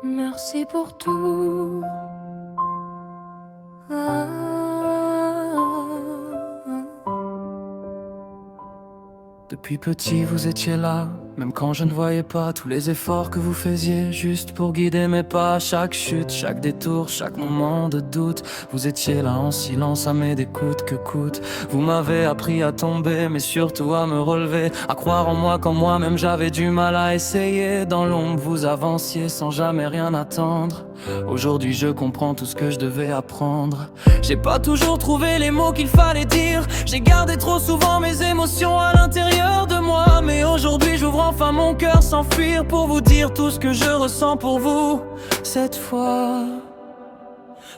Merci pour tout. Ah, Depuis petit vous étiez là, même quand je ne voyais pas tous les efforts que vous faisiez juste pour guider mes pas. Chaque chute, chaque détour, chaque moment de doute, vous étiez là en silence à m'aider coûte que coûte. Vous m'avez appris à tomber mais surtout à me relever, à croire en moi quand moi-même j'avais du mal à essayer. Dans l'ombre vous avanciez sans jamais rien attendre. Aujourd'hui je comprends tout ce que je devais apprendre. J'ai pas toujours trouvé les mots qu'il fallait dire, j'ai gardé trop souvent mes émotions à l'intérieur de moi. Mais aujourd'hui j'ouvre enfin mon cœur sans fuir pour vous dire tout ce que je ressens pour vous cette fois.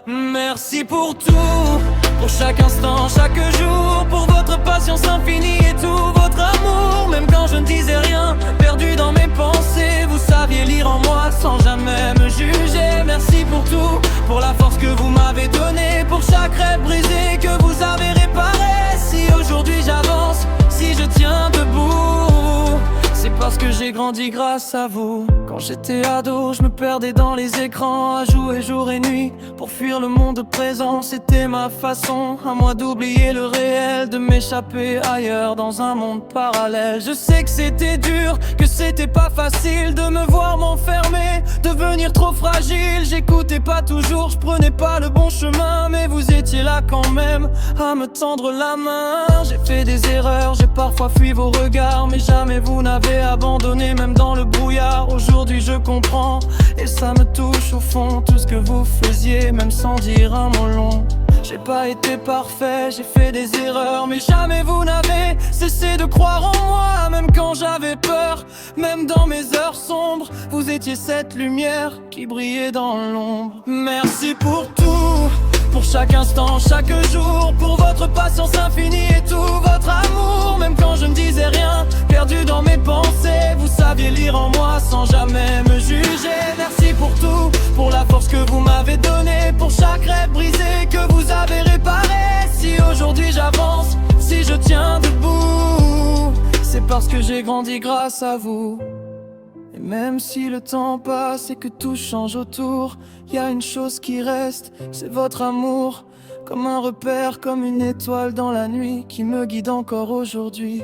Merci pour tout, pour chaque instant, chaque jour, pour votre patience infinie et tout votre amour. Même quand je ne disais rien, perdu dans mes pensées, vous saviez lire en moi sans jamais me juger. Merci pour tout, pour la force que vous m'avez donnée, pour chaque rêve brisé que vous avez réparé. Si aujourd'hui j'avance, si je tiens debout, c'est parce que j'ai grandi grâce à vous. Quand j'étais ado, je me perdais dans les écrans, à jouer jour et nuit pour fuir le monde présent. C'était ma façon, à moi d'oublier le réel, de m'échapper ailleurs dans un monde parallèle. Je sais que c'était dur, que c'était pas facile de me voir m'enfermer, devenir trop fragile. J'écoutais pas toujours, je prenais pas le bon chemin, mais vous étiez là quand même à me tendre la main. J'ai fait des erreurs, j'ai parfois fui vos regards, mais jamais vous n'avez abandonné, même dans le brouillard. Aujourd'hui je comprends et ça me touche au fond, tout ce que vous faisiez, même sans dire un mot long. J'ai pas été parfait, j'ai fait des erreurs, mais jamais vous n'avez cessé de croire en moi. Même quand j'avais peur, même dans mes heures sombres, vous étiez cette lumière qui brillait dans l'ombre. Merci pour tout, pour chaque instant, chaque jour, pour votre patience infinie et tout votre amour. Même quand je ne disais rien, perdu dans mes pensées, vous saviez lire en moi sans jamais me juger. Merci pour tout, pour la force que vous m'avez donnée, pour chaque rêve brisé que vous avez réparé. Si aujourd'hui j'avance, si je tiens debout, c'est parce que j'ai grandi grâce à vous. Et même si le temps passe et que tout change autour, y a une chose qui reste, c'est votre amour. Comme un repère, comme une étoile dans la nuit qui me guide encore aujourd'hui.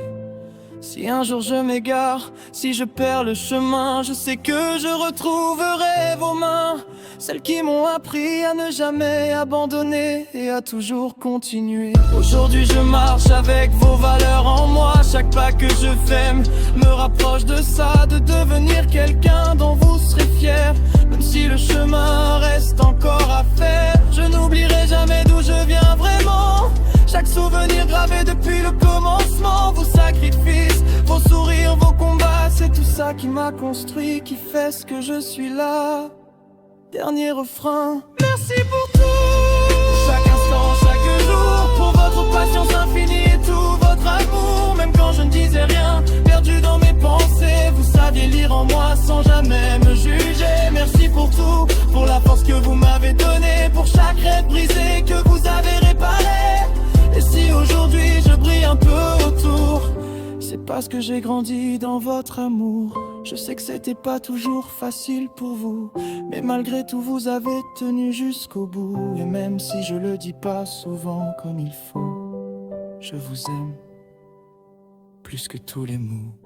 Si un jour je m'égare, si je perds le chemin, je sais que je retrouverai vos mains, celles qui m'ont appris à ne jamais abandonner et à toujours continuer. Aujourd'hui je marche avec vos valeurs en moi, chaque pas que je fais me rapproche de ça, de devenir quelqu'un dont vous serez fiers. Même si le chemin reste encore à faire, je n'oublierai jamais d'où je viens vraiment. Chaque souvenir gravé depuis le commencement, vos sacrifices, vos sourires, vos combats, c'est tout ça qui m'a construit, qui fait ce que je suis là. Dernier refrain, merci pour tout, chaque instant, chaque jour, pour votre patience infinie et tout votre amour. Même quand je ne disais rien, perdu dans mes pensées, vous saviez lire en moi sans jamais me juger. Merci pour tout, pour la force que vous m'avez donnée, pour chaque rêve brisé que vous avez réparé. Et si aujourd'hui je brille un peu autour, c'est parce que j'ai grandi dans votre amour. Je sais que c'était pas toujours facile pour vous, mais malgré tout vous avez tenu jusqu'au bout. Et même si je le dis pas souvent comme il faut, je vous aime plus que tous les mots.